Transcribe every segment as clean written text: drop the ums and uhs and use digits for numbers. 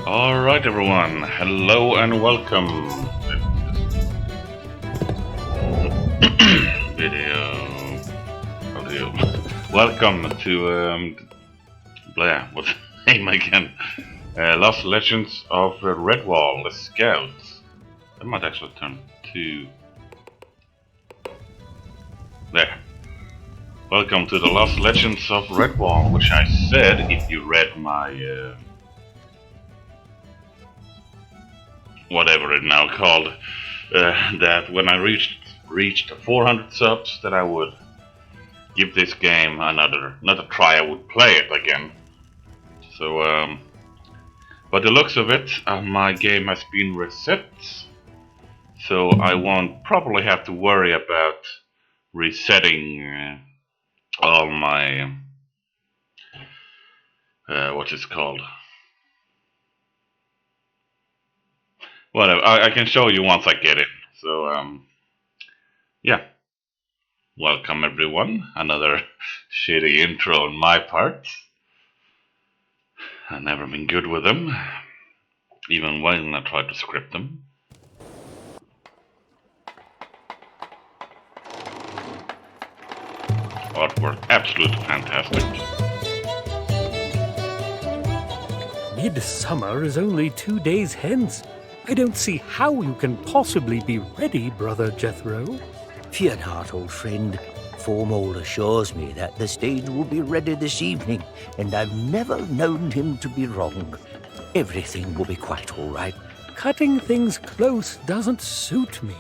Alright everyone, hello and welcome. Audio. Welcome to, what's the name again? Lost Legends of Redwall, the Scouts. I might actually turn to... There. Welcome to the Lost Legends of Redwall, which I said, if you read my... whatever it now called, that when I reached 400 subs, that I would give this game another try. I would play it again. So, but the looks of it, my game has been reset, so I won't probably have to worry about resetting all my what is it called. Whatever, I can show you once I get it. So, yeah. Welcome everyone. Another shitty intro on my part. I've never been good with them, even when I tried to script them. Artwork absolutely fantastic. Midsummer is only 2 days hence. I don't see how you can possibly be ready, Brother Jethro. Fear not, old friend. Formall assures me that the stage will be ready this evening, and I've never known him to be wrong. Everything will be quite all right. Cutting things close doesn't suit me.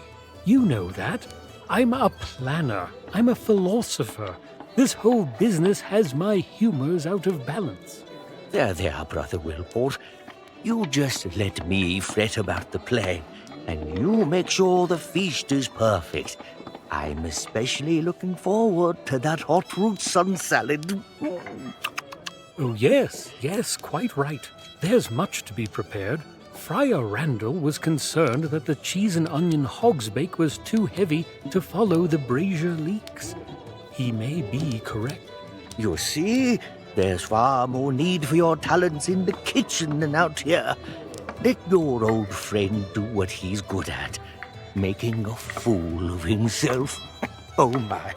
You know that. I'm a planner. I'm a philosopher. This whole business has my humors out of balance. There, Brother Wilport. You just let me fret about the play, and you make sure the feast is perfect. I'm especially looking forward to that hot root sun salad. Oh, yes, quite right. There's much to be prepared. Friar Randall was concerned that the cheese and onion hogsbake was too heavy to follow the brazier leaks. He may be correct. You see, there's far more need for your talents in the kitchen than out here. Let your old friend do what he's good at. Making a fool of himself. Oh my.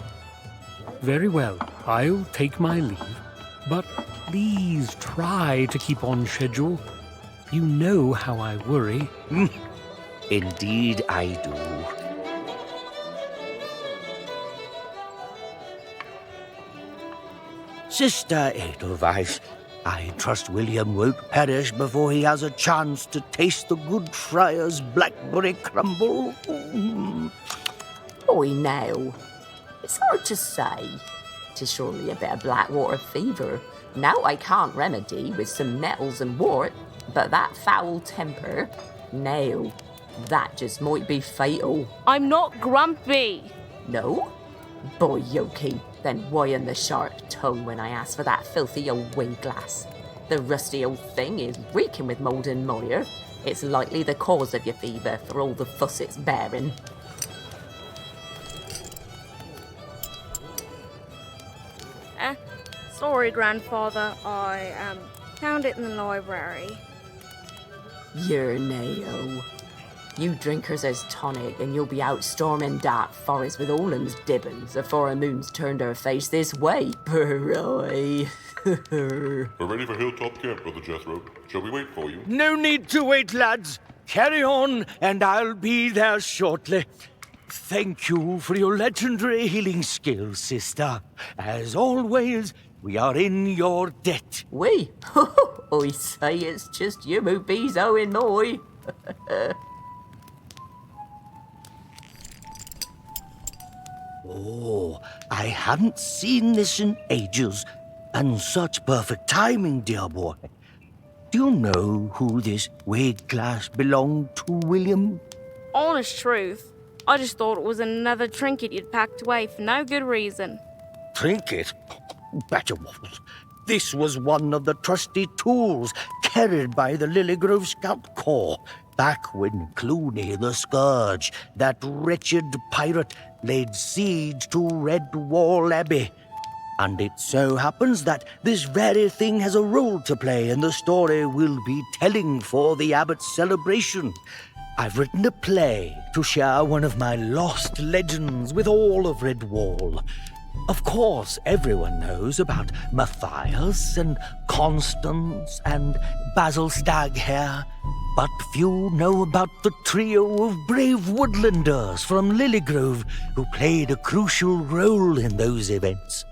Very well, I'll take my leave. But please try to keep on schedule. You know how I worry. Indeed I do. Sister Edelweiss, I trust William won't perish before he has a chance to taste the good friar's blackberry crumble. Boy, now, it's hard to say. 'Tis surely a bit of blackwater fever. Now I can't remedy with some nettles and wort, but that foul temper, now, that just might be fatal. I'm not grumpy. No? Boy, Yoki, then why in the sharp tongue when I asked for that filthy old wing glass? The rusty old thing is reeking with mould and mire. It's likely the cause of your fever for all the fuss it's bearing. Sorry, Grandfather. I found it in the library. You're nail. You drinkers as tonic, and you'll be out storming dark forest with all them's dibbins afore a moon's turned her face this way. Brrroi. We're ready for Hilltop Camp, Brother Jethro. Shall we wait for you? No need to wait, lads. Carry on, and I'll be there shortly. Thank you for your legendary healing skills, sister. As always, we are in your debt. We? I say it's just you who be's owing moi. Oh, I haven't seen this in ages, and such perfect timing, dear boy. Do you know who this weighed glass belonged to, William? Honest truth, I just thought it was another trinket you'd packed away for no good reason. Trinket? Badger waffles. This was one of the trusty tools carried by the Lilygrove Scout Corps back when Clooney the Scourge, that wretched pirate, laid siege to Redwall Abbey. And it so happens that this very thing has a role to play in the story we'll be telling for the abbot's celebration. I've written a play to share one of my lost legends with all of Redwall. Of course, everyone knows about Matthias and Constance and Basil Staghair, but few know about the trio of brave woodlanders from Lilygrove who played a crucial role in those events.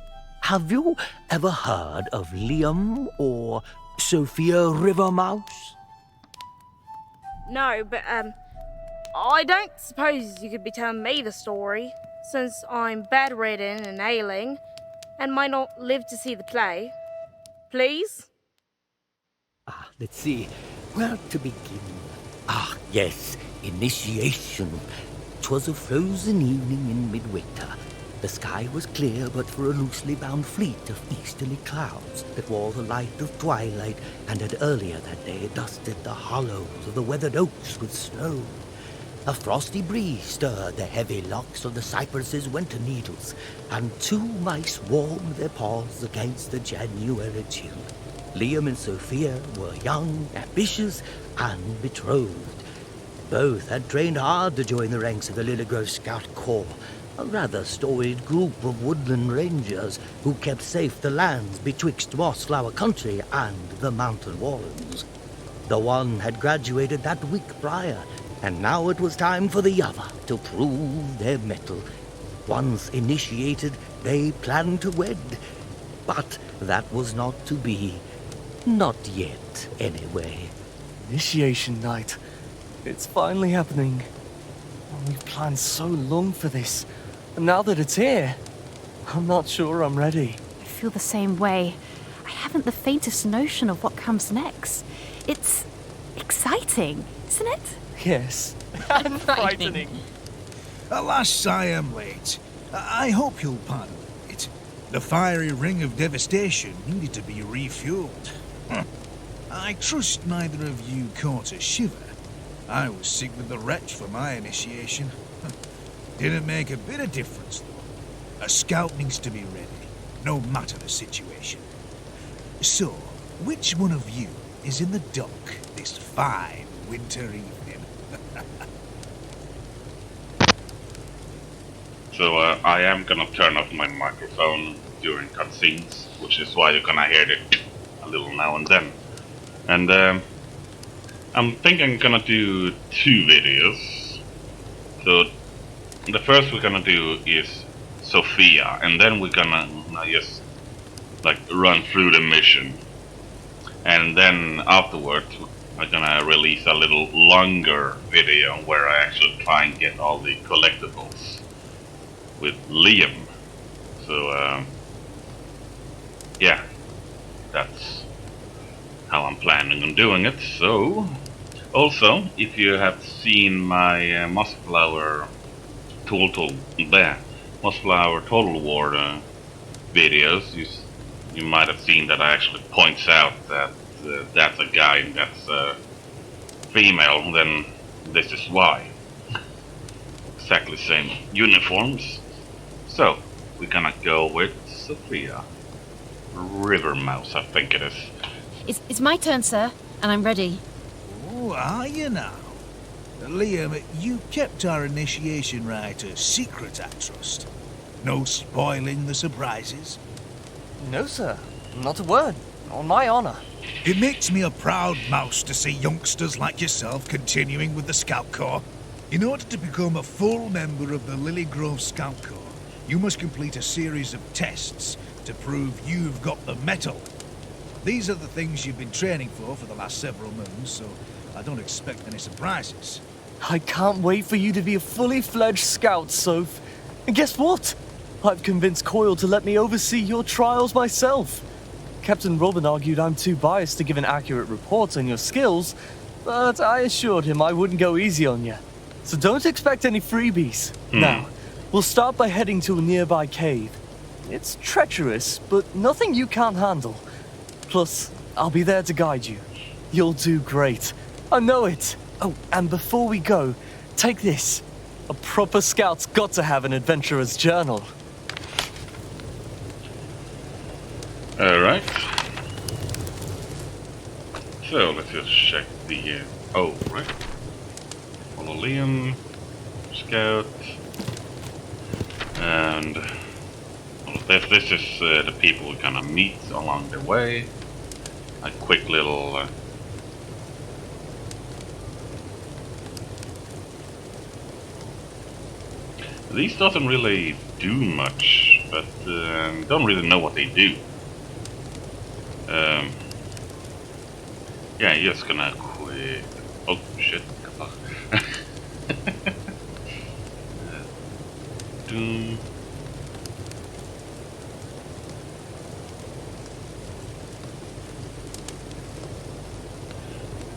Have you ever heard of Liam or Sophia Rivermouse? No, but, I don't suppose you could be telling me the story, since I'm bedridden and ailing, and might not live to see the play. Please? Let's see. Where to begin? Yes, initiation. 'Twas a frozen evening in midwinter. The sky was clear but for a loosely bound fleet of easterly clouds that wore the light of twilight and had earlier that day dusted the hollows of the weathered oaks with snow. A frosty breeze stirred the heavy locks of the cypresses' winter needles, and 2 mice warmed their paws against the January chill. Liam and Sophia were young, ambitious, and betrothed. Both had trained hard to join the ranks of the Lilygrove Scout Corps, a rather storied group of woodland rangers who kept safe the lands betwixt Mossflower Country and the Mountain Warrens. The one had graduated that week prior, and now it was time for the other to prove their mettle. Once initiated, they planned to wed, but that was not to be. Not yet, anyway. Initiation night. It's finally happening. We've planned so long for this, and now that it's here, I'm not sure I'm ready. I feel the same way. I haven't the faintest notion of what comes next. It's exciting, isn't it? Yes, and frightening. Alas, I am late. I hope you'll pardon it. The fiery ring of devastation needed to be refueled. I trust neither of you caught a shiver. I was sick with the retch for my initiation. Didn't make a bit of difference, though. A scout needs to be ready, no matter the situation. So, which one of you is in the dock this fine winter evening? So I am gonna turn off my microphone during cutscenes, which is why you're gonna hear it a little now and then. And I'm thinking I'm gonna do 2 videos. So the first we're gonna do is Sophia, and then we're gonna just like run through the mission. And then afterwards I'm gonna release a little longer video where I actually try and get all the collectibles with Liam. So yeah, that's how I'm planning on doing it. So also, if you have seen my Mossflower Total War videos, you might have seen that I actually points out that that's a guy and that's a female. Then this is why. Exactly same uniforms. So we're gonna go with Sophia Rivermouse, I think it is. It's my turn, sir, and I'm ready. Oh, are you now? Liam, you kept our initiation rite a secret, I trust. No spoiling the surprises? No, sir. Not a word. On my honor. It makes me a proud mouse to see youngsters like yourself continuing with the Scout Corps. In order to become a full member of the Lilygrove Scout Corps, you must complete a series of tests to prove you've got the mettle. These are the things you've been training for the last several moons, so I don't expect any surprises. I can't wait for you to be a fully fledged scout, Soph. And guess what? I've convinced Coyle to let me oversee your trials myself. Captain Robin argued I'm too biased to give an accurate report on your skills, but I assured him I wouldn't go easy on you. So don't expect any freebies. Now, we'll start by heading to a nearby cave. It's treacherous, but nothing you can't handle. Plus, I'll be there to guide you. You'll do great. I know it. Oh, and before we go, take this. A proper scout's got to have an adventurer's journal. So let's just check the. Oh, right. Follow Liam, Scout, and all of this. This is the people we're gonna meet along the way. A quick little. These doesn't really do much, but don't really know what they do. Yeah, you're just gonna quit. Oh shit! Doom.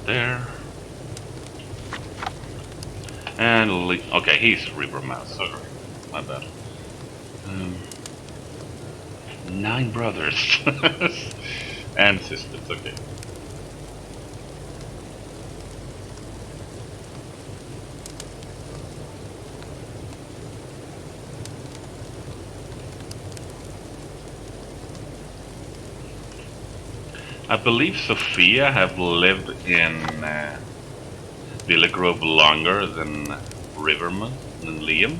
There. And okay, he's River Mouse. Sorry, my bad. 9 brothers and sisters. Okay. I believe Sophia have lived in Villa Grove longer than Riverman and Liam.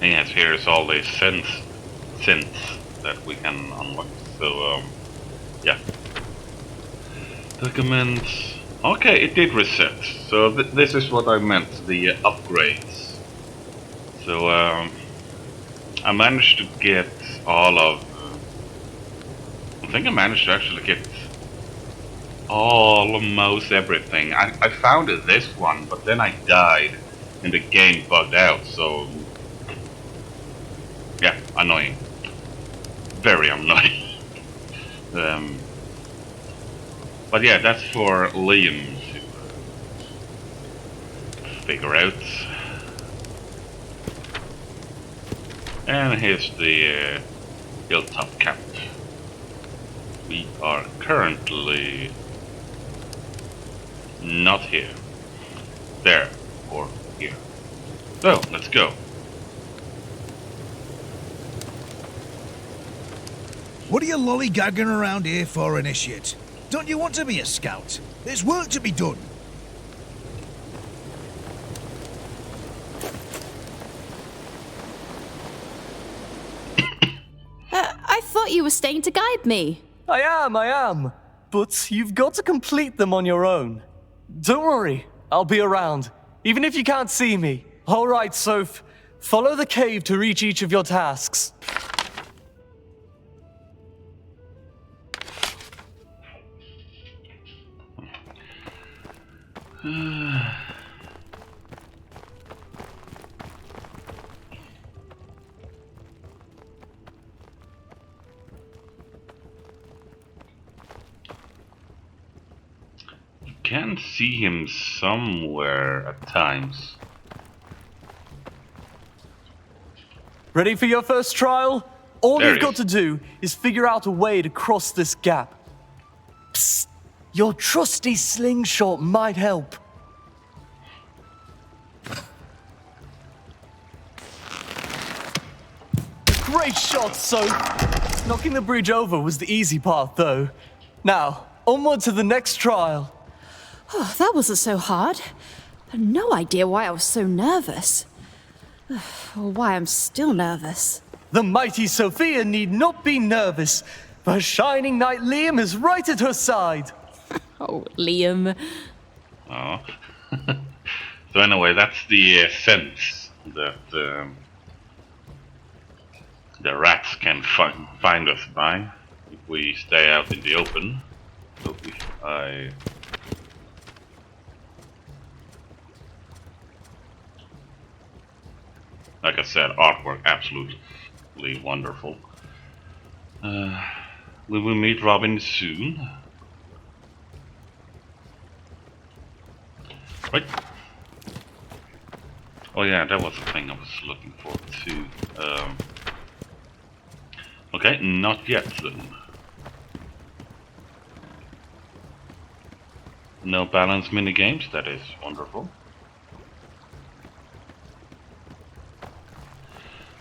And yes, here's all the synths that we can unlock. So, yeah. Documents. Okay, it did reset. So this is what I meant, the upgrades. So, I managed to get all of... I think I managed to actually get almost everything. I found this one, but then I died and the game bugged out, so... Yeah, annoying. Very annoying. But yeah, that's for Liam to figure out. And here's the hilltop camp. We are currently not here. There, or here. So, let's go. What are you lollygagging around here for, Initiate? Don't you want to be a scout? There's work to be done. I thought you were staying to guide me. I am. But you've got to complete them on your own. Don't worry, I'll be around, even if you can't see me. All right, Soph. Follow the cave to reach each of your tasks. Can see him somewhere at times. Ready for your first trial? All There you've he got is. to do is figure out a way to cross this gap. Psst! Your trusty slingshot might help. Great shot, Soph! Knocking the bridge over was the easy part, though. Now, onward to the next trial. Oh, that wasn't so hard. I had no idea why I was so nervous. Or why I'm still nervous. The mighty Sophia need not be nervous, for Shining Knight Liam is right at her side. Oh, Liam. Oh. So anyway, that's the sense that the rats can find us by if we stay out in the open. So if I... Like I said, artwork absolutely wonderful. We will meet Robin soon. Right. Oh yeah, that was the thing I was looking for too. Okay, not yet then. No balance minigames, that is wonderful.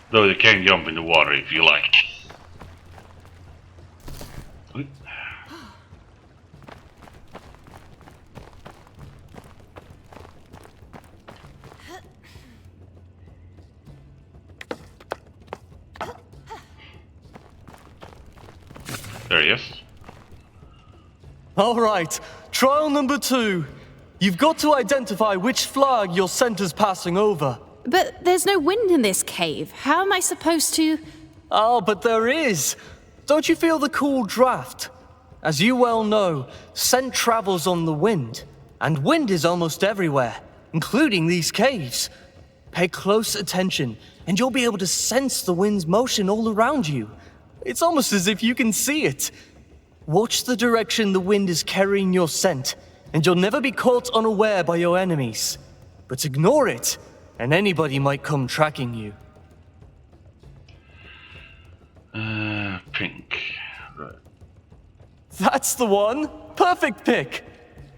Though you can jump in the water if you like. There he is. All right, trial number 2. You've got to identify which flag your center's passing over. But there's no wind in this cave. How am I supposed to... Oh, but there is. Don't you feel the cool draft? As you well know, scent travels on the wind, and wind is almost everywhere, including these caves. Pay close attention, and you'll be able to sense the wind's motion all around you. It's almost as if you can see it. Watch the direction the wind is carrying your scent, and you'll never be caught unaware by your enemies. But ignore it, and anybody might come tracking you. Pink. Right. That's the one! Perfect pick!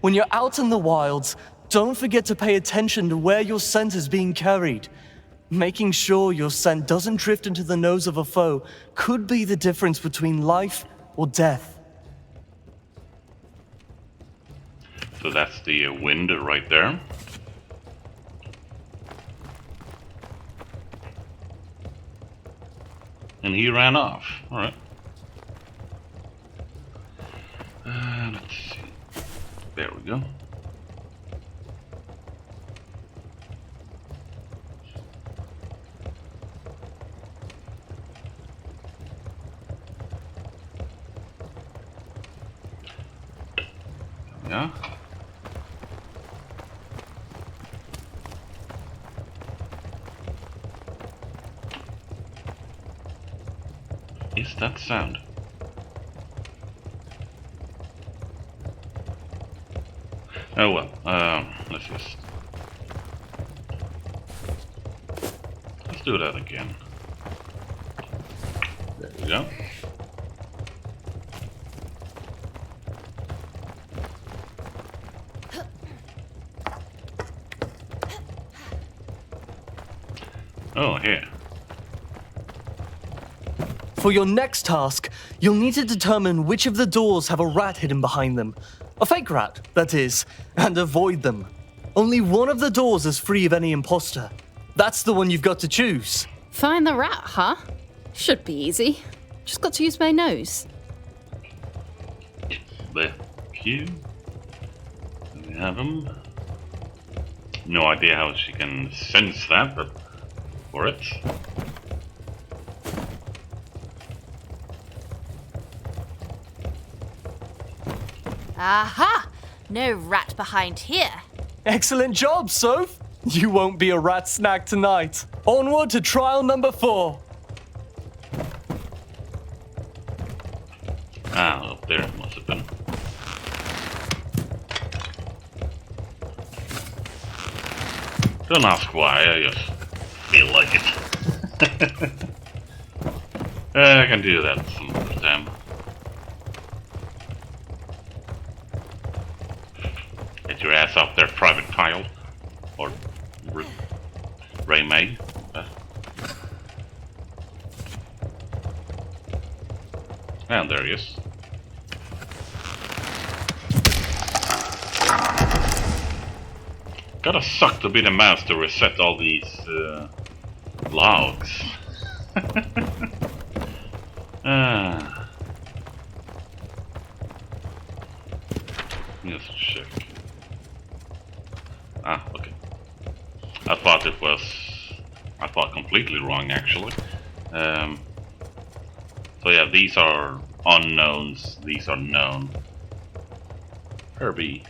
When you're out in the wilds, don't forget to pay attention to where your scent is being carried. Making sure your scent doesn't drift into the nose of a foe could be the difference between life or death. So that's the wind right there. And he ran off. Alright. Let's see. There we go. Yeah. Is that sound? Oh well, let's do that again. There we go. Oh, here. For your next task, you'll need to determine which of the doors have a rat hidden behind them. A fake rat, that is, and avoid them. Only one of the doors is free of any imposter. That's the one you've got to choose. Find the rat, huh? Should be easy. Just got to use my nose. The Q. We have him. No idea how she can sense that, but for it. Aha! No rat behind here. Excellent job, Soph. You won't be a rat snack tonight. Onward to trial number 4. Ah, up there it must have been. Don't ask why, I just feel like it. I can do that some other time. Get your ass up there, Private Kyle. Or Ray May. And there he is. Gotta suck to be the mouse to reset all these logs. Yes, check. Ah, okay. I thought completely wrong actually. So yeah, these are unknowns, these are known. Herbie.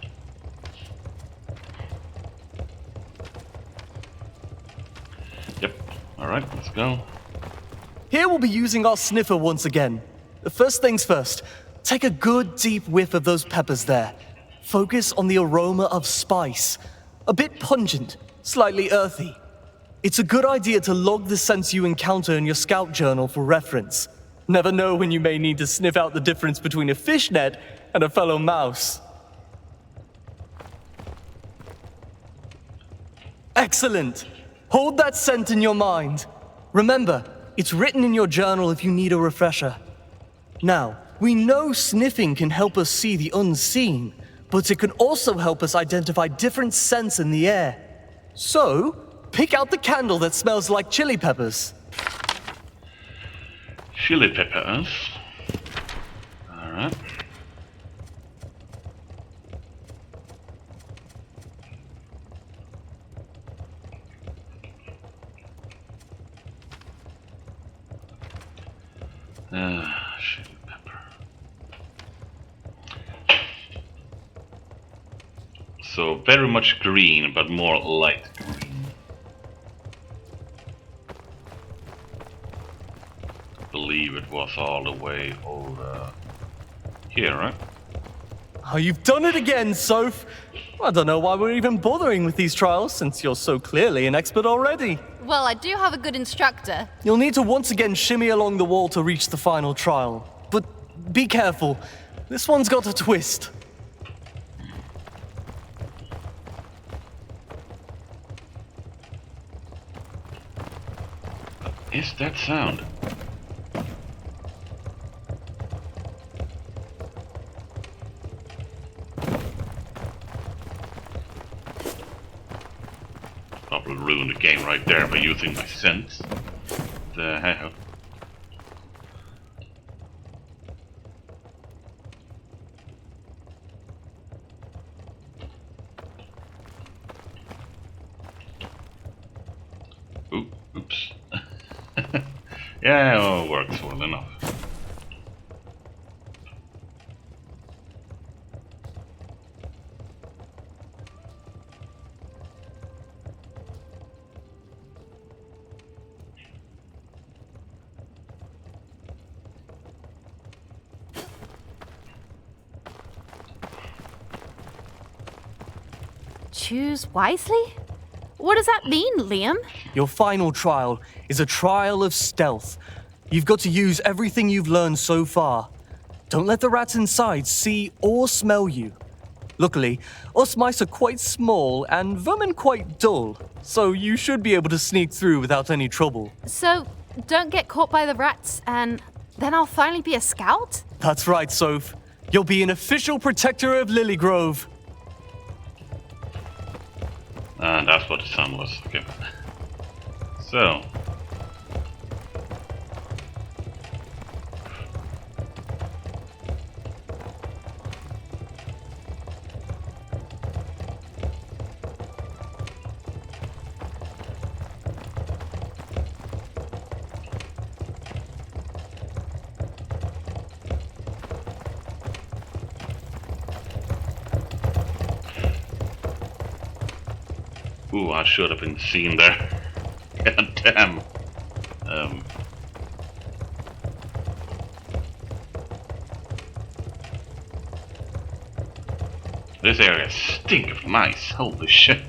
Yep, alright, let's go. Here we'll be using our sniffer once again. First things first, take a good deep whiff of those peppers there. Focus on the aroma of spice. A bit pungent, slightly earthy. It's a good idea to log the scents you encounter in your scout journal for reference. Never know when you may need to sniff out the difference between a fishnet and a fellow mouse. Excellent! Hold that scent in your mind. Remember, it's written in your journal if you need a refresher. Now, we know sniffing can help us see the unseen, but it can also help us identify different scents in the air. So, pick out the candle that smells like chili peppers. Chili peppers. Alright. Chili pepper. So very much green, but more light green. I believe it was all the way over here, right? Oh, you've done it again, Soph. I don't know why we're even bothering with these trials, since you're so clearly an expert already. Well, I do have a good instructor. You'll need to once again shimmy along the wall to reach the final trial. But be careful. This one's got a twist. What is that sound? Probably ruined the game right there by using my sense. The hell? Oops. Yeah, well, it works well enough. Choose wisely? What does that mean, Liam? Your final trial is a trial of stealth. You've got to use everything you've learned so far. Don't let the rats inside see or smell you. Luckily, us mice are quite small and vermin quite dull, so you should be able to sneak through without any trouble. So, don't get caught by the rats, and then I'll finally be a scout? That's right, Soph. You'll be an official protector of Lily Grove. That's what the sound was. Okay. So. Ooh, I should have been seen there. God damn. This area stinks of mice. Holy shit.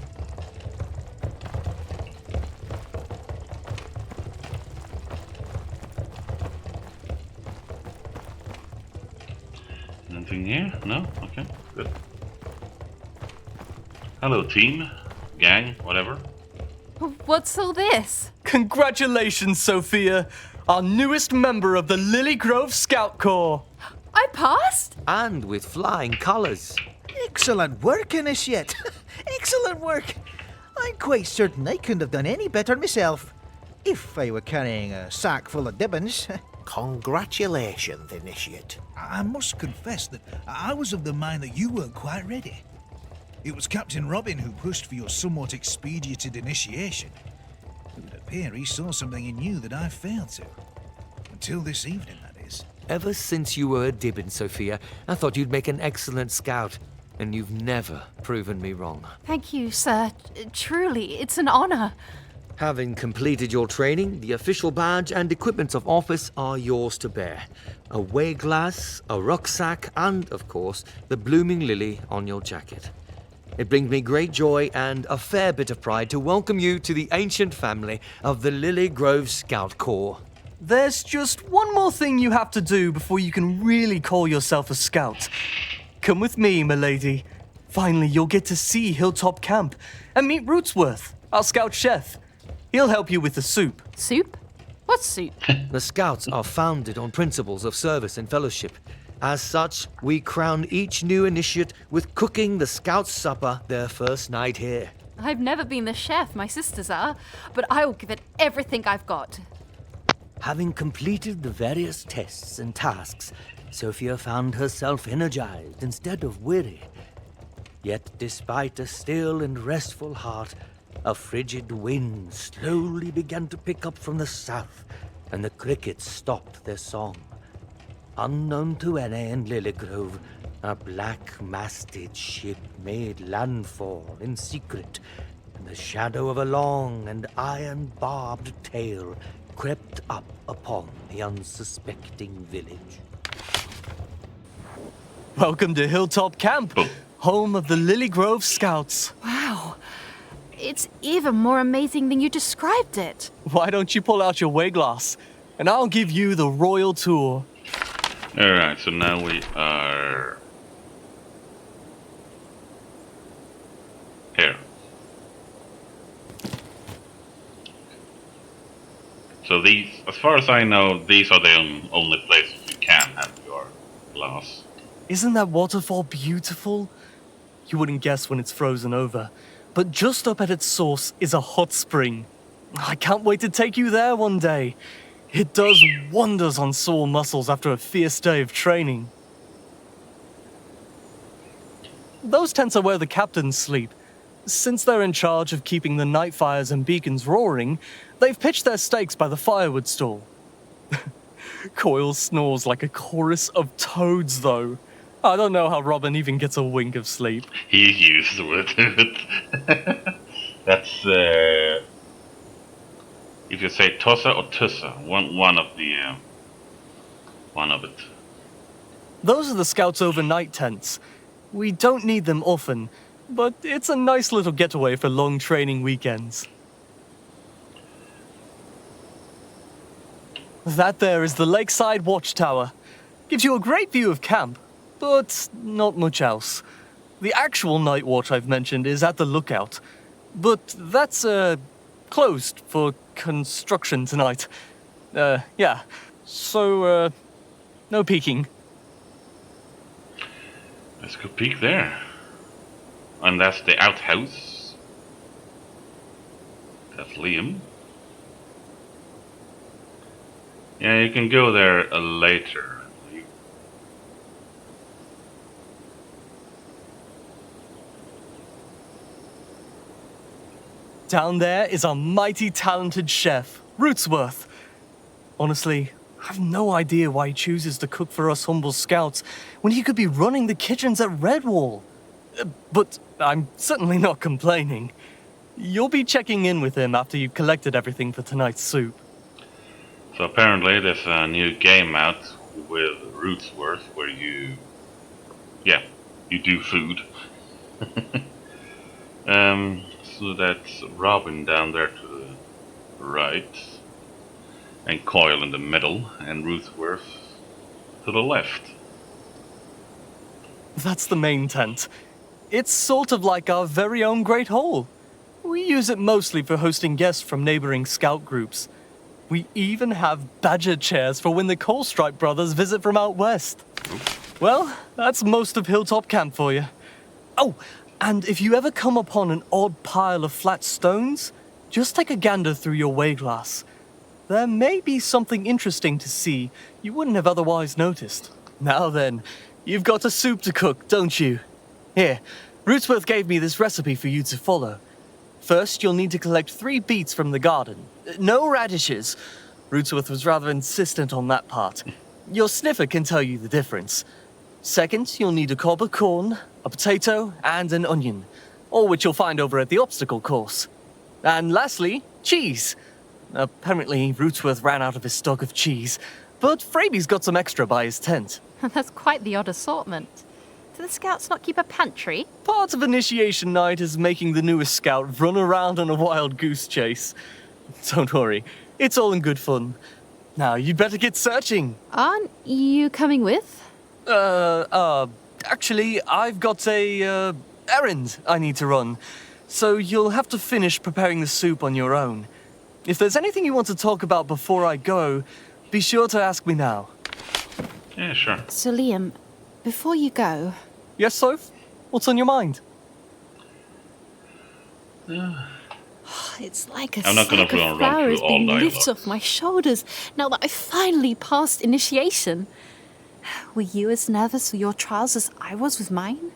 Anything here? No? Okay, good. Hello, team. Gang, whatever. What's all this? Congratulations, Sophia, our newest member of the Lily Grove Scout Corps. I passed? And with flying colours. Excellent work, Initiate. Excellent work. I'm quite certain I couldn't have done any better myself. If I were carrying a sack full of dibbons. Congratulations, Initiate. I must confess that I was of the mind that you weren't quite ready. It was Captain Robin who pushed for your somewhat expedited initiation. It would appear he saw something in you that I failed to. Until this evening, that is. Ever since you were a Dibbin, Sophia, I thought you'd make an excellent scout. And you've never proven me wrong. Thank you, sir. Truly, it's an honor. Having completed your training, the official badge and equipment of office are yours to bear. A way glass, a rucksack, and, of course, the blooming lily on your jacket. It brings me great joy and a fair bit of pride to welcome you to the ancient family of the Lily Grove Scout Corps. There's just one more thing you have to do before you can really call yourself a scout. Come with me, milady. Finally, you'll get to see Hilltop Camp and meet Rootsworth, our scout chef. He'll help you with the soup. Soup? What's soup? The Scouts are founded on principles of service and fellowship. As such, we crown each new initiate with cooking the Scouts' supper their first night here. I've never been the chef, my sisters are, but I will give it everything I've got. Having completed the various tests and tasks, Sophia found herself energized instead of weary. Yet despite a still and restful heart, a frigid wind slowly began to pick up from the south, and the crickets stopped their song. Unknown to Ene and Lilygrove, a black-masted ship made landfall in secret, and the shadow of a long and iron-barbed tail crept up upon the unsuspecting village. Welcome to Hilltop Camp, home of the Lily Grove Scouts. Wow. It's even more amazing than you described it. Why don't you pull out your way glass, and I'll give you the royal tour. Alright, so now we are here. So these, as far as I know, these are the only places you can have your glass. Isn't that waterfall beautiful? You wouldn't guess when it's frozen over, but just up at its source is a hot spring. I can't wait to take you there one day. It does wonders on sore muscles after a fierce day of training. Those tents are where the captains sleep. Since they're in charge of keeping the night fires and beacons roaring, they've pitched their stakes by the firewood stall. Coyle snores like a chorus of toads, though. I don't know how Robin even gets a wink of sleep. He's used to it. That's, if you say Tossa or Tussa, one of it. Those are the Scouts' overnight tents. We don't need them often, but it's a nice little getaway for long training weekends. That there is the Lakeside Watchtower. Gives you a great view of camp, but not much else. The actual night watch I've mentioned is at the lookout, but that's, closed for construction tonight. Yeah. So, no peeking. Let's go peek there. And that's the outhouse. That's Liam. Yeah, you can go there later. Down there is a mighty talented chef, Rootsworth. Honestly, I have no idea why he chooses to cook for us humble scouts when he could be running the kitchens at Redwall. But I'm certainly not complaining. You'll be checking in with him after you've collected everything for tonight's soup. So apparently there's a new game out with Rootsworth where you do food. So that's Robin down there to the right, and Coyle in the middle, and Rootsworth to the left. That's the main tent. It's sort of like our very own Great Hall. We use it mostly for hosting guests from neighboring scout groups. We even have badger chairs for when the Coalstripe brothers visit from out west. Well, that's most of Hilltop Camp for you. Oh, and if you ever come upon an odd pile of flat stones, just take a gander through your way glass. There may be something interesting to see you wouldn't have otherwise noticed. Now then, you've got a soup to cook, don't you? Here, Rootsworth gave me this recipe for you to follow. First, you'll need to collect 3 beets from the garden. No radishes. Rootsworth was rather insistent on that part. Your sniffer can tell you the difference. Second, you'll need a cob of corn, a potato, and an onion, all which you'll find over at the obstacle course. And lastly, cheese. Apparently, Rootsworth ran out of his stock of cheese, but Fraby's got some extra by his tent. That's quite the odd assortment. Do the Scouts not keep a pantry? Part of initiation night is making the newest scout run around on a wild goose chase. Don't worry, it's all in good fun. Now, you'd better get searching. Aren't you coming with? Actually, I've got a, errand I need to run. So you'll have to finish preparing the soup on your own. If there's anything you want to talk about before I go, be sure to ask me now. Yeah, sure. So, Liam, before you go... Yes, Soph? What's on your mind? It's like a I'm not gonna sack of run flour through has all been dialogue. lifted off my shoulders now that I finally passed initiation. Were you as nervous with your trials as I was with mine?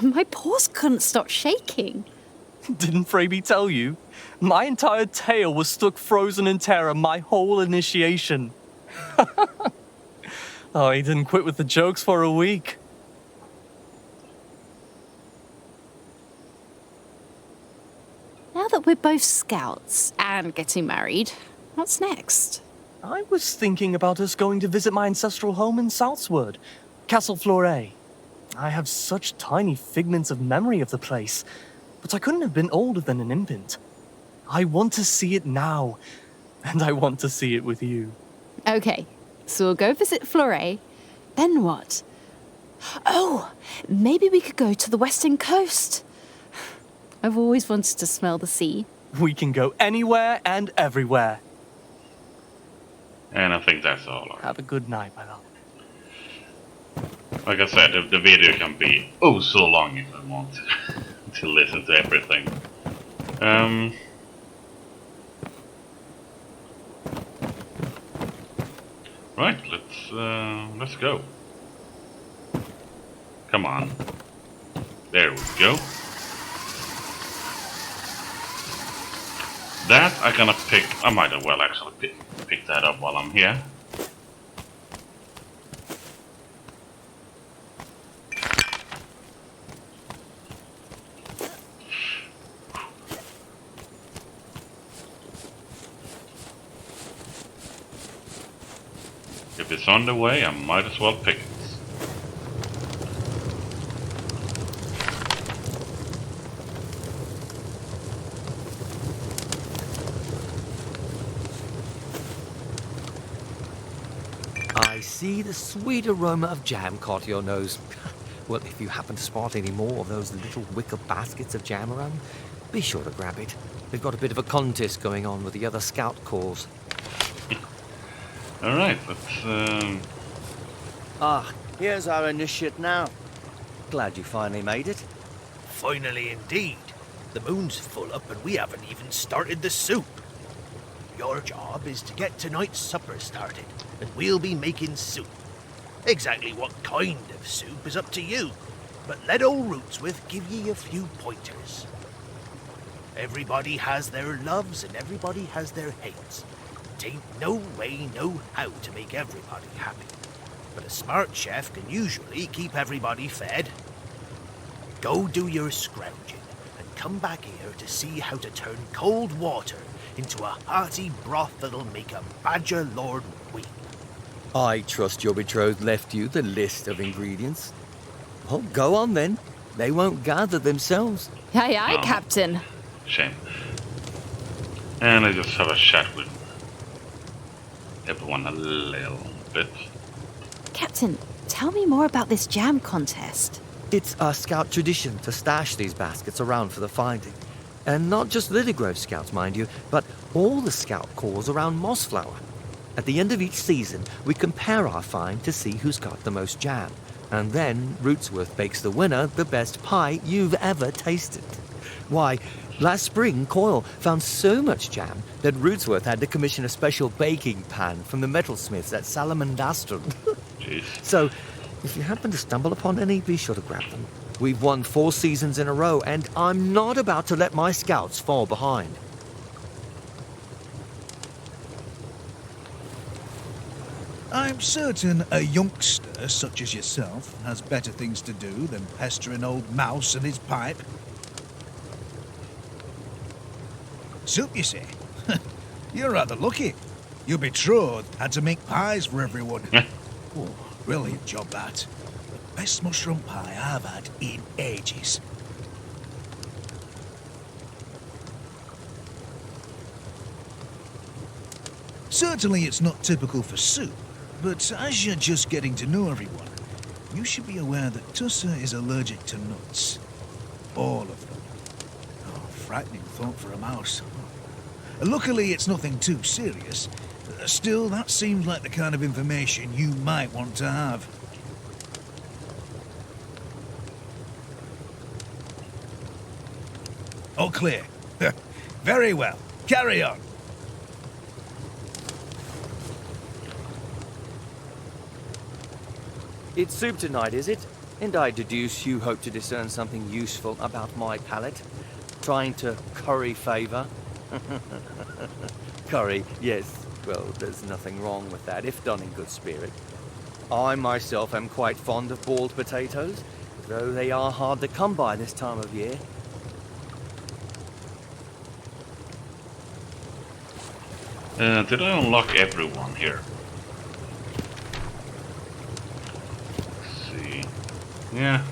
My paws couldn't stop shaking. Didn't Fraby tell you? My entire tail was stuck frozen in terror my whole initiation. Oh, he didn't quit with the jokes for a week. Now that we're both scouts and getting married, what's next? I was thinking about us going to visit my ancestral home in Southsward, Castle Fleuret. I have such tiny figments of memory of the place, but I couldn't have been older than an infant. I want to see it now, and I want to see it with you. Okay, so we'll go visit Fleuret. Then what? Oh, maybe we could go to the western coast. I've always wanted to smell the sea. We can go anywhere and everywhere. And I think that's all. Have a good night, my love. Like I said, the video can be oh so long if I want to listen to everything. Right, let's go. Come on. There we go. That I'm gonna pick. I might as well actually pick that up while I'm here. If it's on the way, I might as well pick it. I see the sweet aroma of jam caught your nose. Well, if you happen to spot any more of those little wicker baskets of jam around, be sure to grab it. We've got a bit of a contest going on with the other scout corps. Alright, let's Ah, here's our initiate now. Glad you finally made it. Finally indeed. The moon's full up and we haven't even started the soup. Your job is to get tonight's supper started, and we'll be making soup. Exactly what kind of soup is up to you, but let old Rootsworth give ye a few pointers. Everybody has their loves and everybody has their hates. Tain't no way, no how to make everybody happy. But a smart chef can usually keep everybody fed. Go do your scrounging and come back here to see how to turn cold water into a hearty broth that'll make a badger lord weep. I trust your betrothed left you the list of ingredients. Well, go on then. They won't gather themselves. Aye, aye, Oh. Captain. shame. And I just have a chat with everyone a little bit. Captain, tell me more about this jam contest. It's a scout tradition to stash these baskets around for the finding. And not just Lillygrove scouts, mind you, but all the scout corps around Mossflower. At the end of each season, we compare our find to see who's got the most jam. And then Rootsworth bakes the winner the best pie you've ever tasted. Why, last spring, Coyle found so much jam that Rootsworth had to commission a special baking pan from the metalsmiths at Salamandastron. Jeez. So, if you happen to stumble upon any, be sure to grab them. We've won 4 seasons in a row, and I'm not about to let my scouts fall behind. I'm certain a youngster such as yourself has better things to do than pester an old mouse and his pipe. Soup, you say? You're rather lucky. Your betrothed had to make pies for everyone. Oh, brilliant job, that. The best mushroom pie I've had in ages. Certainly it's not typical for soup, but as you're just getting to know everyone, you should be aware that Tussa is allergic to nuts. All of them. Oh, frightening thought for a mouse. Luckily, it's nothing too serious. Still, that seems like the kind of information you might want to have. All clear. Very well. Carry on. It's soup tonight, is it? And I deduce you hope to discern something useful about my palate? Trying to curry favour? Curry, yes. Well, there's nothing wrong with that, if done in good spirit. I myself am quite fond of boiled potatoes, though they are hard to come by this time of year. Did I unlock everyone here? Let's see. Yeah.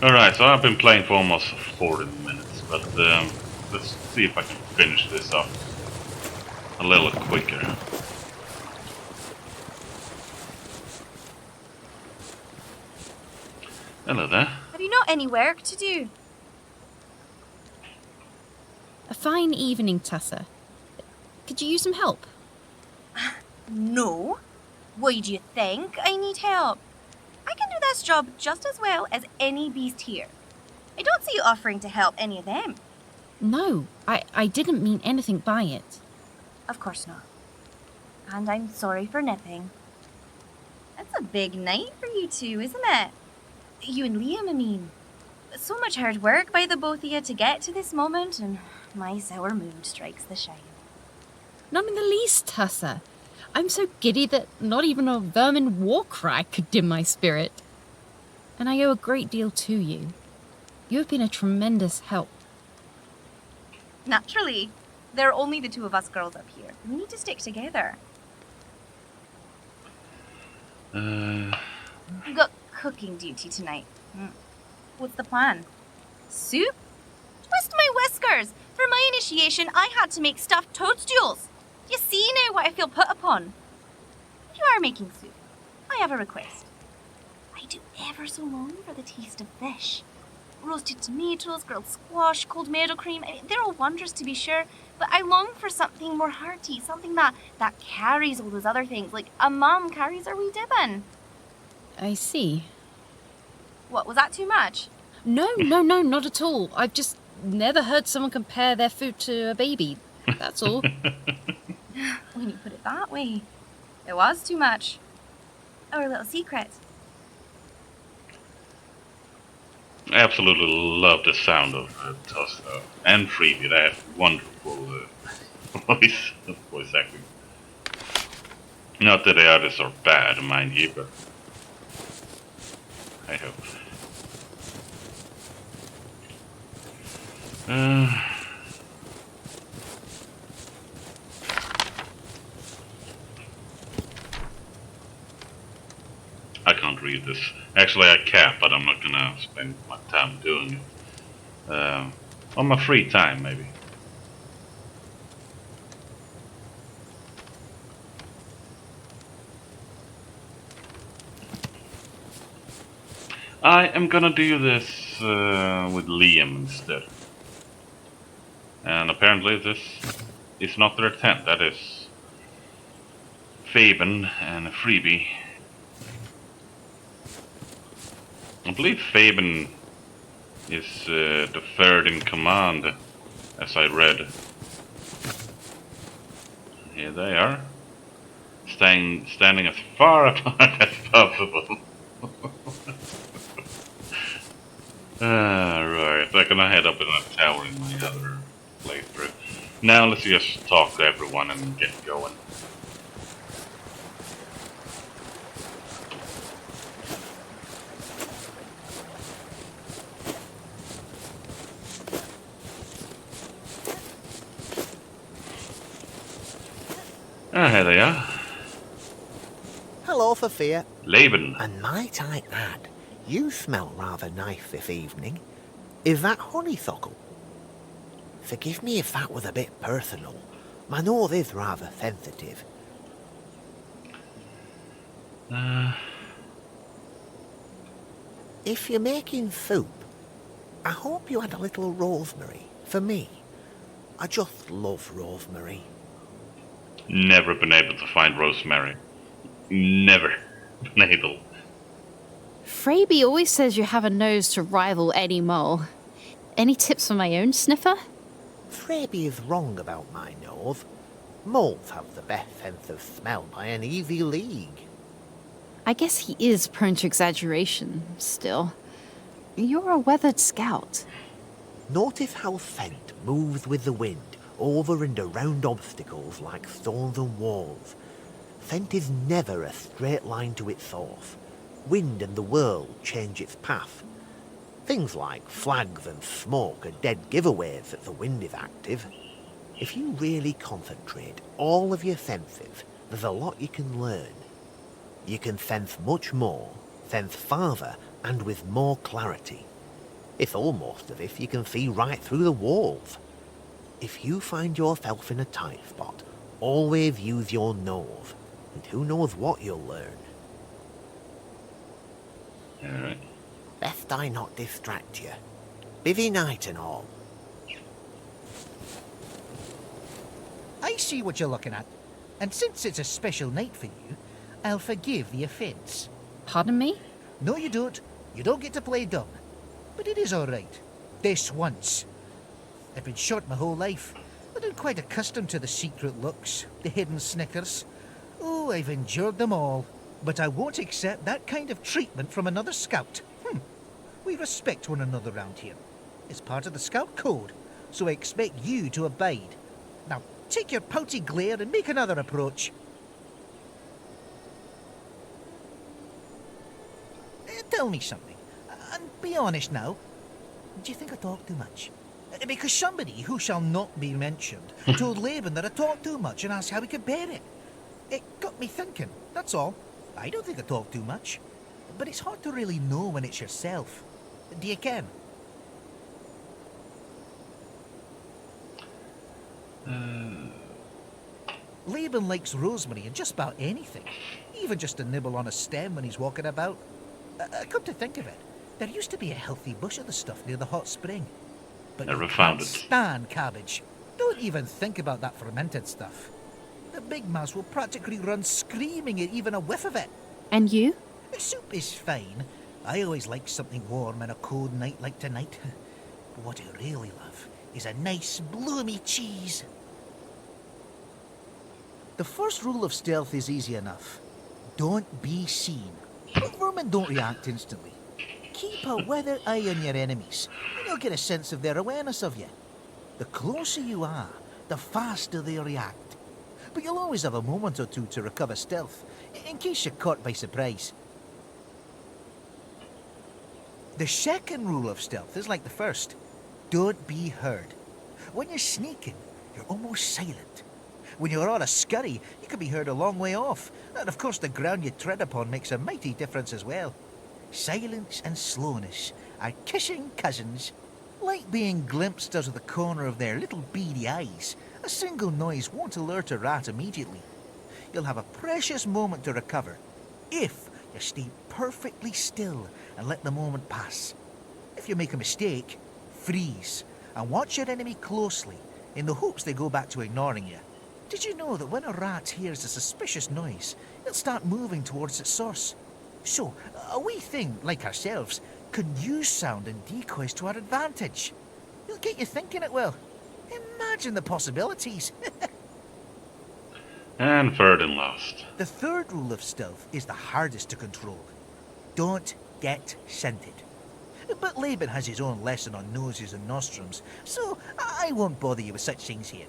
Alright, so I've been playing for almost 40 minutes, but let's see if I can finish this up a little quicker. Hello there. Have you not any work to do? A fine evening, Tessa. Could you use some help? No. Why do you think I need help? I can do this job just as well as any beast here. I don't see you offering to help any of them. No, I didn't mean anything by it. Of course not. And I'm sorry for nipping. It's a big night for you two, isn't it? You and Liam, I mean. So much hard work by the both of you to get to this moment, and my sour mood strikes the shine. Not in the least, Tessa. I'm so giddy that not even a vermin war cry could dim my spirit. And I owe a great deal to you. You have been a tremendous help. Naturally. There are only the two of us girls up here. We need to stick together. I've got cooking duty tonight. What's the plan? Soup? Twist my whiskers! For my initiation, I had to make stuffed toadstools. You see now what I feel put upon. If you are making soup, I have a request. I do ever so long for the taste of fish. Roasted tomatoes, grilled squash, cold meadow cream. I mean, they're all wondrous to be sure, but I long for something more hearty, something that carries all those other things, like a mum carries her wee dibbin. I see. What, was that too much? No, not at all. I've just never heard someone compare their food to a baby. That's all. When you put it that way, it was too much. Our little secret. I absolutely love the sound of Tuska and Freebie. They have wonderful voice acting. Not that the others are bad, mind you, but I hope. I can't read this. Actually, I can, but I'm not gonna spend my time doing it. On my free time, maybe. I am gonna do this with Liam instead. And apparently this is not their tent, that is Fabian and a Freebie. I believe Fabian is the third in command, as I read. Here they are, standing as far apart as possible. Right, I'm gonna head up in that tower in my other playthrough. Now let's just talk to everyone and get going. Here they are. Hello, Fafia. Laban. And might I add, you smell rather nice this evening. Is that honeysuckle? Forgive me if that was a bit personal. My north is rather sensitive. If you're making soup, I hope you add a little rosemary for me. I just love rosemary. Never been able to find rosemary. Never been able. Fraby always says you have a nose to rival any mole. Any tips for my own sniffer? Fraby is wrong about my nose. Moles have the best sense of smell by an easy league. I guess he is prone to exaggeration, still. You're a weathered scout. Notice how scent moves with the wind over and around obstacles like stones and walls. Scent is never a straight line to its source. Wind and the world change its path. Things like flags and smoke are dead giveaways that the wind is active. If you really concentrate all of your senses, there's a lot you can learn. You can sense much more, sense farther, and with more clarity. It's almost as if you can see right through the walls. If you find yourself in a tight spot, always use your nose, and who knows what you'll learn. Alright. Best I not distract you. Busy night and all. I see what you're looking at, and since it's a special night for you, I'll forgive the offence. Pardon me? No, you don't. You don't get to play dumb. But it is all right. This once. I've been short my whole life, but I'm quite accustomed to the secret looks, the hidden snickers. Oh, I've endured them all. But I won't accept that kind of treatment from another scout. We respect one another round here. It's part of the scout code, so I expect you to abide. Now, take your pouty glare and make another approach. Tell me something, and be honest now. Do you think I talk too much? Because somebody who shall not be mentioned told Laban that I talked too much and asked how he could bear it. It got me thinking, that's all. I don't think I talk too much, but it's hard to really know when it's yourself. Do you ken? Laban likes rosemary in just about anything, even just a nibble on a stem when he's walking about. Come to think of it, there used to be a healthy bush of the stuff near the hot spring. But Never you found can't it. stand cabbage. Don't even think about that fermented stuff. The big mouse will practically run screaming at even a whiff of it. And you? Soup is fine. I always like something warm on a cold night like tonight. But what I really love is a nice bloomy cheese. The first rule of stealth is easy enough. Don't be seen. Vermin don't react instantly. Keep a weather eye on your enemies, and you'll get a sense of their awareness of you. The closer you are, the faster they react. But you'll always have a moment or two to recover stealth, in case you're caught by surprise. The second rule of stealth is like the first. Don't be heard. When you're sneaking, you're almost silent. When you're on a scurry, you can be heard a long way off. And of course the ground you tread upon makes a mighty difference as well. Silence and slowness are kissing cousins. Like being glimpsed out of the corner of their little beady eyes, a single noise won't alert a rat immediately. You'll have a precious moment to recover, if you stay perfectly still and let the moment pass. If you make a mistake, freeze and watch your enemy closely in the hopes they go back to ignoring you. Did you know that when a rat hears a suspicious noise, it'll start moving towards its source? So, a wee thing like ourselves can use sound and decoys to our advantage. It'll get you thinking it will. Imagine the possibilities. And third and last. The third rule of stealth is the hardest to control. Don't get scented. But Laban has his own lesson on noses and nostrums, so I won't bother you with such things here.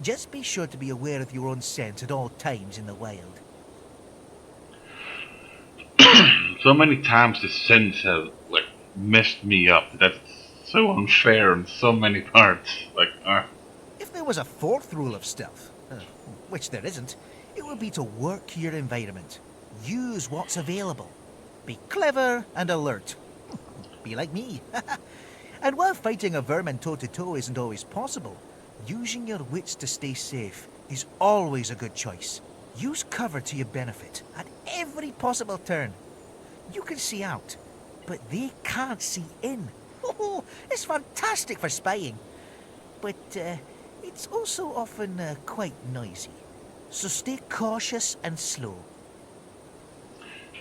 Just be sure to be aware of your own scent at all times in the wild. So many times the scents have, like, messed me up. That's so unfair in so many parts. If there was a fourth rule of stealth, which there isn't, it would be to work your environment. Use what's available. Be clever and alert. Be like me. And while fighting a vermin toe-to-toe isn't always possible, Using your wits to stay safe is always a good choice. Use cover to your benefit at every possible turn. You can see out, but they can't see in. Oh, it's fantastic for spying. But it's also often quite noisy. So stay cautious and slow.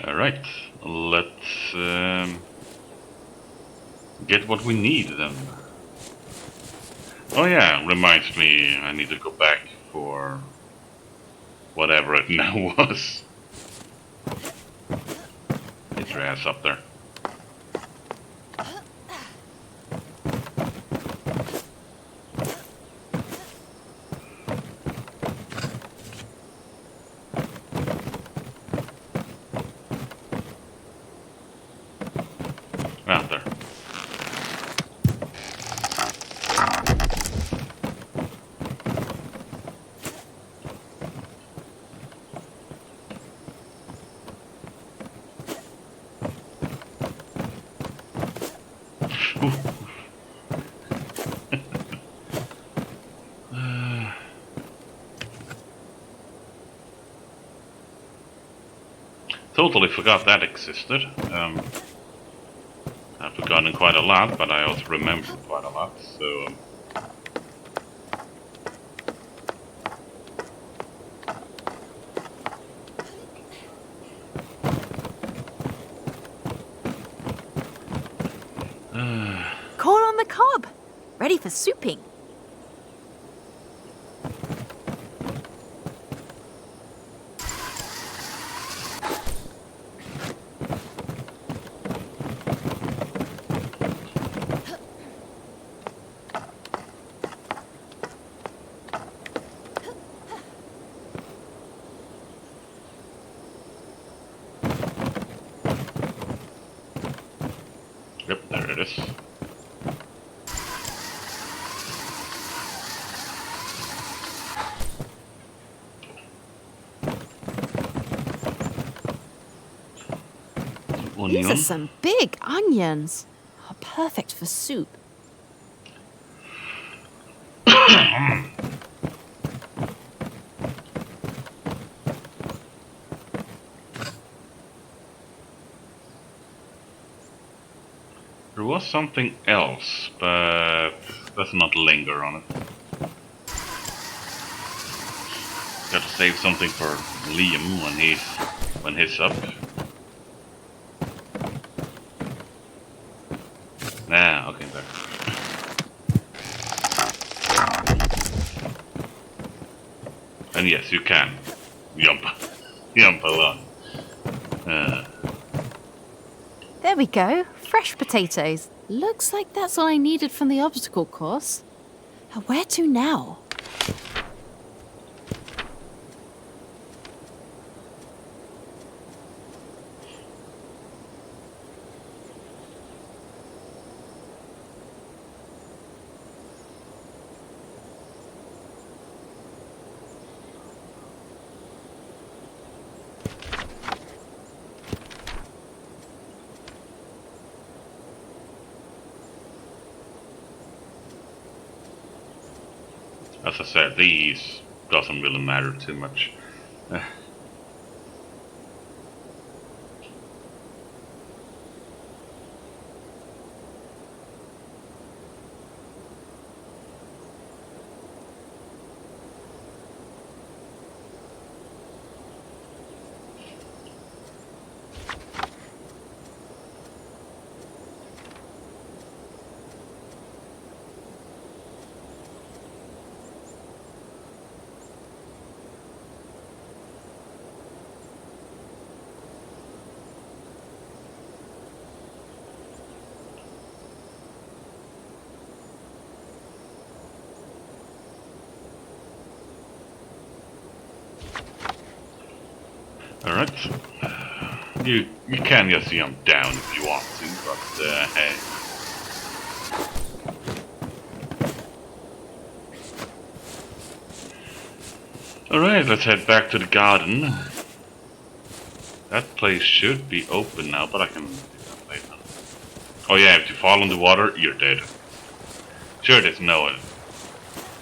Alright, let's get what we need then. Oh yeah, reminds me I need to go back for whatever it now was. Get your ass up there. Out there. Totally forgot that existed. I've forgotten quite a lot, but I also remember quite a lot, so... Corn on the cob, ready for souping. Yep, there it is. These are some big onions. Oh, perfect for soup. There was something else, but let's not linger on it. Gotta save something for Liam when he's up. Ah, okay, there. And yes, you can jump along. There we go. Fresh potatoes. Looks like that's all I needed from the obstacle course. Where to now? As I said, these doesn't really matter too much. Alright. You can just jump down if you want to, but hey. Alright, let's head back to the garden. That place should be open now, but I can do that later. Oh yeah, if you fall in the water, you're dead. Sure, there's no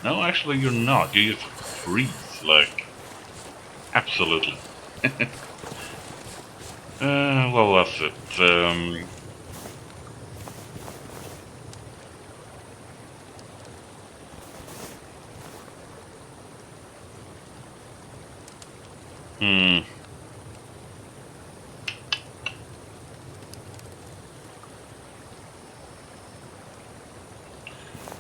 No, actually you're not. You just freeze, like... Absolutely. What was it?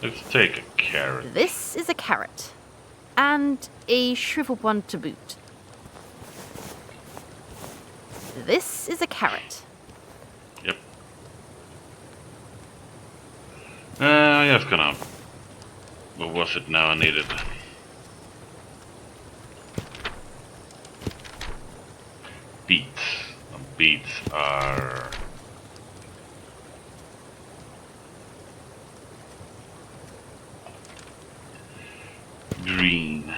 Let's take a carrot. This is a carrot. And a shriveled one to boot. This is a carrot. Yep. I'm just gonna... What was it now I needed? Beets. And beets are... green.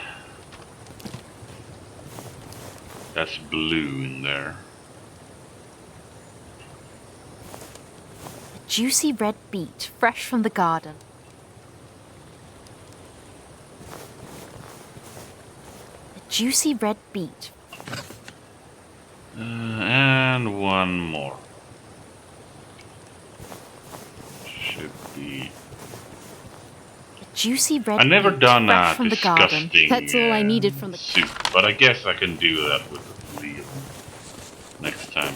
That's blue in there. A juicy red beet, fresh from the garden. A juicy red beet. And one more. Should be... Juicy red I've never beet, done fresh a from the garden. disgusting That's all I needed from the soup, but I guess I can do that with the wheel next time.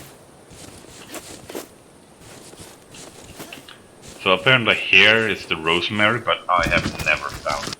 So apparently here is the rosemary, but I have never found it.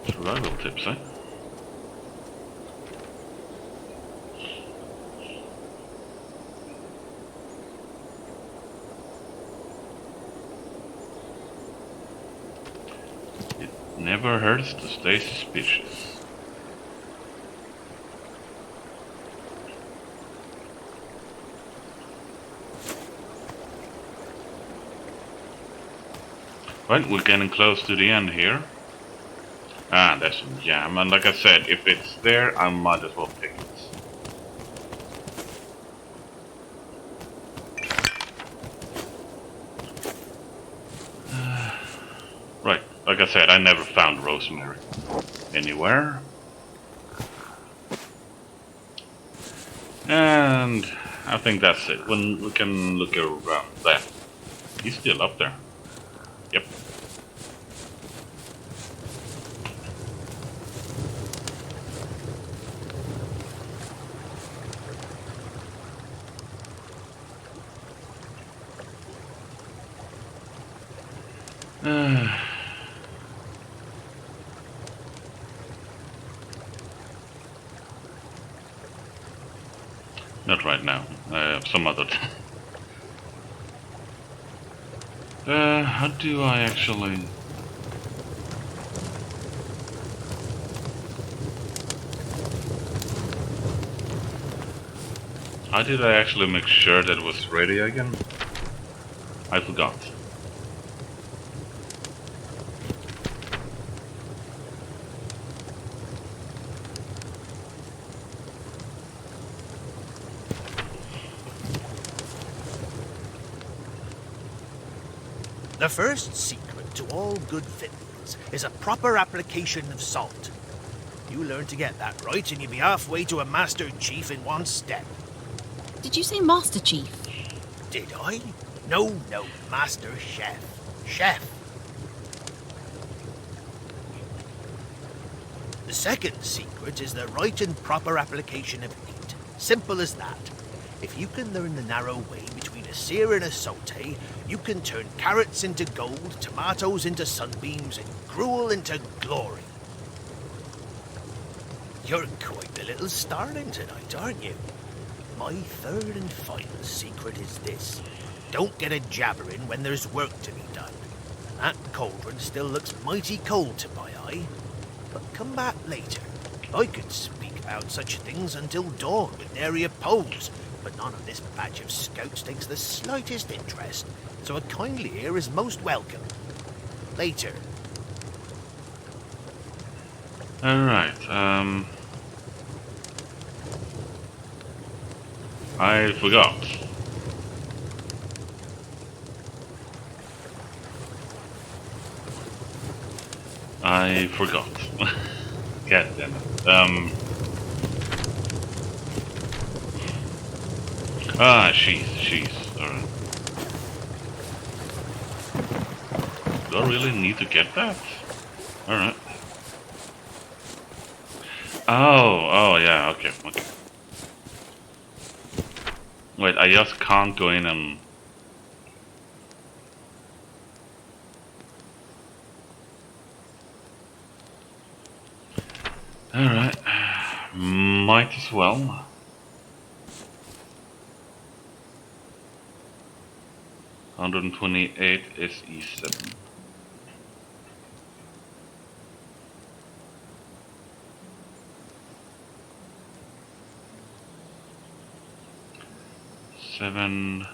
Survival tips, eh? It never hurts to stay suspicious. Right, we're getting close to the end here. Ah, there's some jam, and like I said, if it's there, I might as well pick it. Right, like I said, I never found rosemary anywhere. And I think that's it. When we can look around that. He's still up there. Yep. Not right now. Some other time. How do I actually... How did I actually make sure that it was ready again? I forgot. The first secret to all good victuals is a proper application of salt. You learn to get that right and you'll be halfway to a Master Chief in one step. Did you say Master Chief? Did I? No, Master Chef. Chef. The second secret is the right and proper application of heat. Simple as that. If you can learn the narrow way between a sear and a saute, you can turn carrots into gold, tomatoes into sunbeams, and gruel into glory. You're quite a little starling tonight, aren't you? My third and final secret is this. don't get a jabbering when there's work to be done. And that cauldron still looks mighty cold to my eye. But come back later. I could speak about such things until dawn with nary oppose, but none of this batch of scouts takes the slightest interest, so a kindly ear is most welcome. Later. Alright, I forgot. God damn it. She's. Alright. Do I really need to get that? Alright. Oh, yeah, okay. Wait, I just can't go in and... Alright. Might as well. $128 is E7. Seven.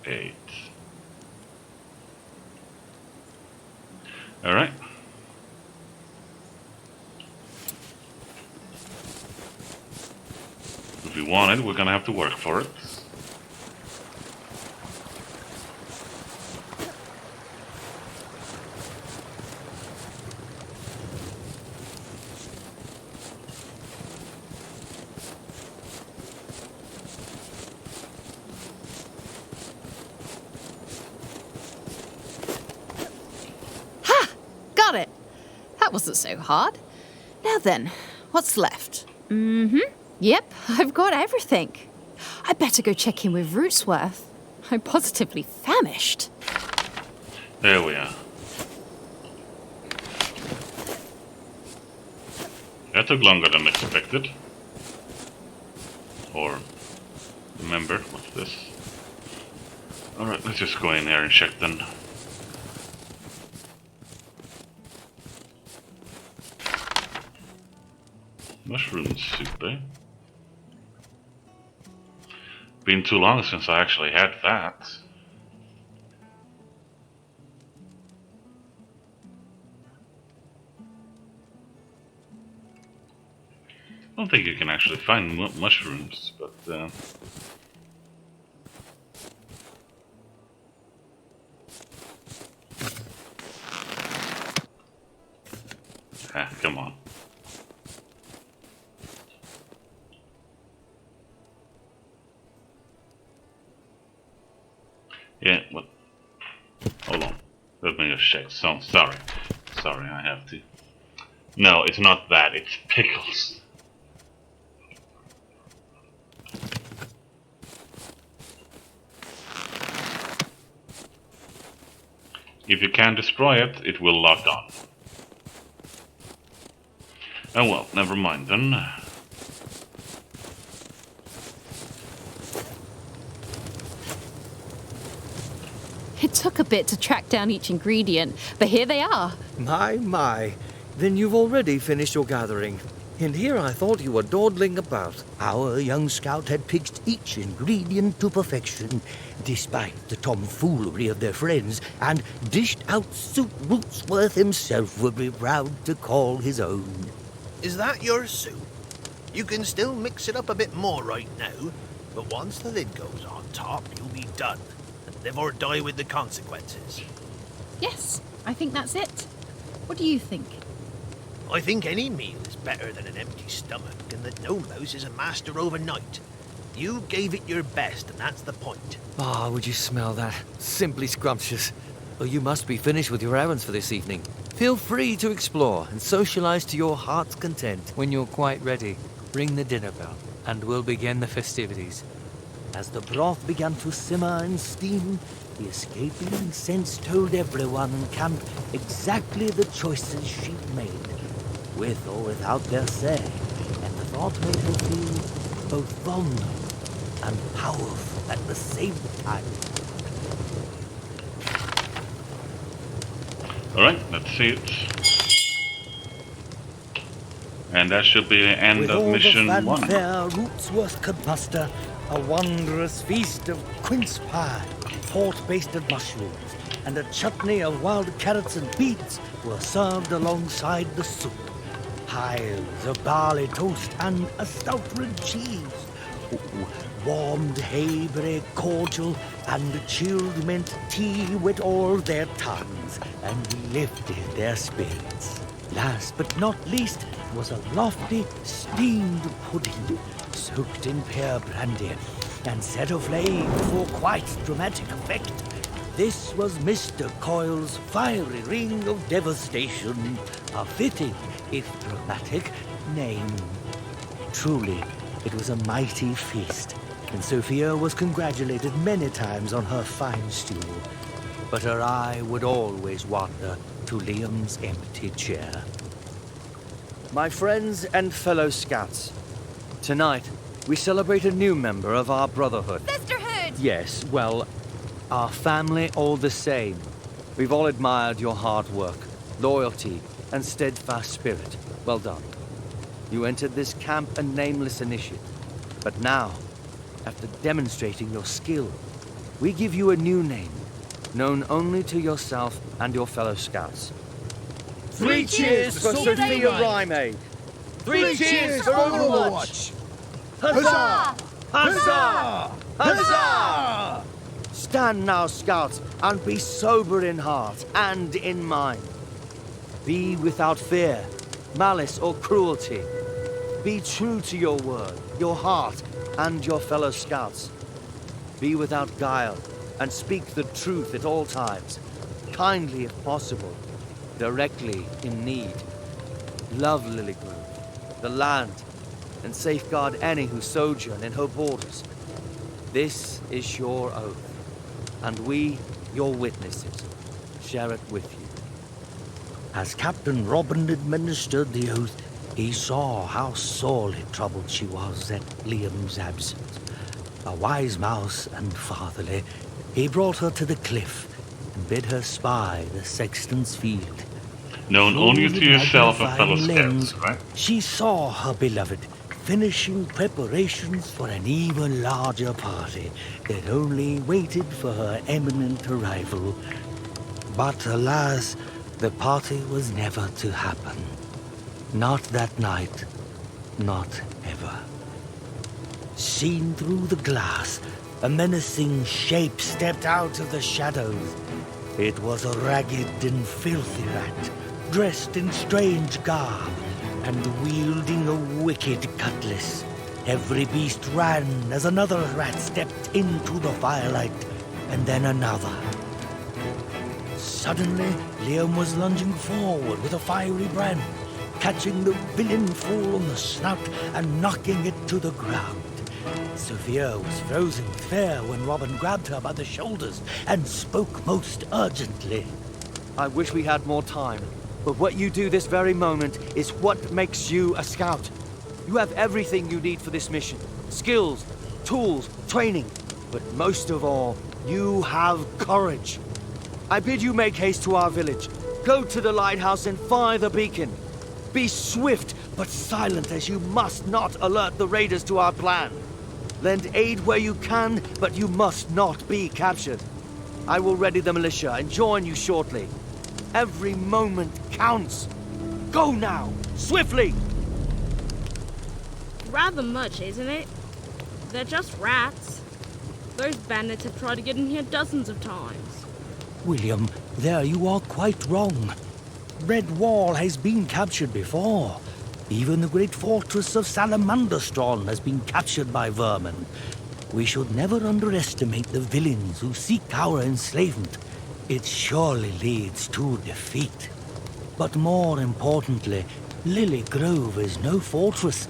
Eight. All right. If we want it, we're gonna have to work for it. Got it. That wasn't so hard. Now then, what's left? Yep, I've got everything. I better go check in with Rootsworth. I'm positively famished. There we are. That took longer than expected. Or, remember, what's this? Alright, let's just go in here and check then. Mushroom soup, eh? Been too long since I actually had that. I don't think you can actually find mushrooms, but come on. Yeah, what? Hold on. Let me just check. So, sorry, I have to. No, it's not that. It's pickles. If you can destroy it, it will lock on. Oh well, never mind then. It took a bit to track down each ingredient, but here they are. My. Then you've already finished your gathering. And here I thought you were dawdling about. Our young scout had picked each ingredient to perfection, despite the tomfoolery of their friends, and dished out soup Rootsworth himself would be proud to call his own. Is that your soup? You can still mix it up a bit more right now, but once the lid goes on top, you'll be done. And live or die with the consequences. Yes, I think that's it. What do you think? I think any meal is better than an empty stomach, and that no mouse is a master overnight. You gave it your best, and that's the point. Ah, would you smell that? Simply scrumptious. Well, you must be finished with your errands for this evening. Feel free to explore and socialize to your heart's content. When you're quite ready, ring the dinner bell, and we'll begin the festivities. As the broth began to simmer and steam, The escaping sense told everyone in camp exactly the choices she'd made, with or without their say, and the thought made her feel both vulnerable and powerful at the same time. Alright, let's see it. And that should be the end of mission With all 1. the fanfare Rootsworth could muster, a wondrous feast of quince pie, port-basted mushrooms, and a chutney of wild carrots and beets were served alongside the soup. Piles of barley toast and a Stoutrid cheese. Warmed hayberry cordial and chilled mint tea wet all their tongues and lifted their spirits. Last but not least was a lofty steamed pudding soaked in pear brandy and set aflame for quite dramatic effect. This was Mr. Coyle's fiery ring of devastation, a fitting, if dramatic, name. Truly, it was a mighty feast, and Sophia was congratulated many times on her fine stew. But her eye would always wander to Liam's empty chair. My friends and fellow scouts, tonight we celebrate a new member of our brotherhood. Sisterhood! Yes, well, our family all the same. We've all admired your hard work, loyalty, and steadfast spirit. Well done. You entered this camp a nameless initiate. But now, after demonstrating your skill, we give you a new name, known only to yourself and your fellow scouts. 3 cheers for Sophia Rhyme! 3 cheers for Overwatch! Huzzah! Huzzah! Huzzah! Stand now, scouts, and be sober in heart and in mind. Be without fear, malice, or cruelty. Be true to your word, your heart, and your fellow scouts. Be without guile, and speak the truth at all times, kindly if possible, directly in need. Love Lily Grove, the land, and safeguard any who sojourn in her borders. This is your oath, and we, your witnesses, share it with you. As Captain Robin administered the oath, he saw how sorely troubled she was at Liam's absence. A wise mouse and fatherly, he brought her to the cliff and bid her spy the sexton's field. Known only to yourself and fellow lens, scouts, right? She saw her beloved finishing preparations for an even larger party that only waited for her imminent arrival. But alas, the party was never to happen. Not that night, not ever. Seen through the glass, a menacing shape stepped out of the shadows. It was a ragged and filthy rat, dressed in strange garb, and wielding a wicked cutlass. Every beast ran as another rat stepped into the firelight, and then another. Suddenly, Liam was lunging forward with a fiery brand, catching the villain full on the snout and knocking it to the ground. Sophia was frozen with fear when Robin grabbed her by the shoulders and spoke most urgently. I wish we had more time, but what you do this very moment is what makes you a scout. You have everything you need for this mission. Skills, tools, training, but most of all, you have courage. I bid you make haste to our village. Go to the lighthouse and fire the beacon. Be swift but silent, as you must not alert the raiders to our plan. Lend aid where you can, but you must not be captured. I will ready the militia and join you shortly. Every moment counts. Go now, swiftly! Rather much, isn't it? They're just rats. Those bandits have tried to get in here dozens of times. William, there you are quite wrong. Redwall has been captured before. Even the great fortress of Salamanderstron has been captured by vermin. We should never underestimate the villains who seek our enslavement. It surely leads to defeat. But more importantly, Lily Grove is no fortress.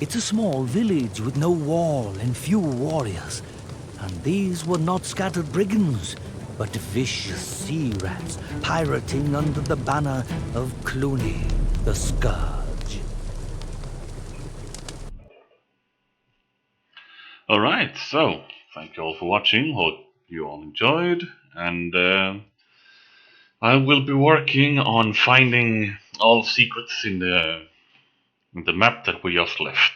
It's a small village with no wall and few warriors. And these were not scattered brigands. but vicious sea rats pirating under the banner of Clooney, the Scourge. Alright, so thank you all for watching. Hope you all enjoyed, and I will be working on finding all secrets in the map that we just left.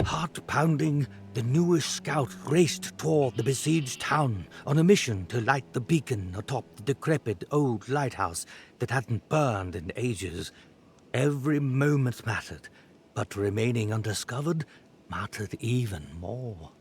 Heart-pounding, the newest scout raced toward the besieged town on a mission to light the beacon atop the decrepit old lighthouse that hadn't burned in ages. Every moment mattered, but remaining undiscovered mattered even more.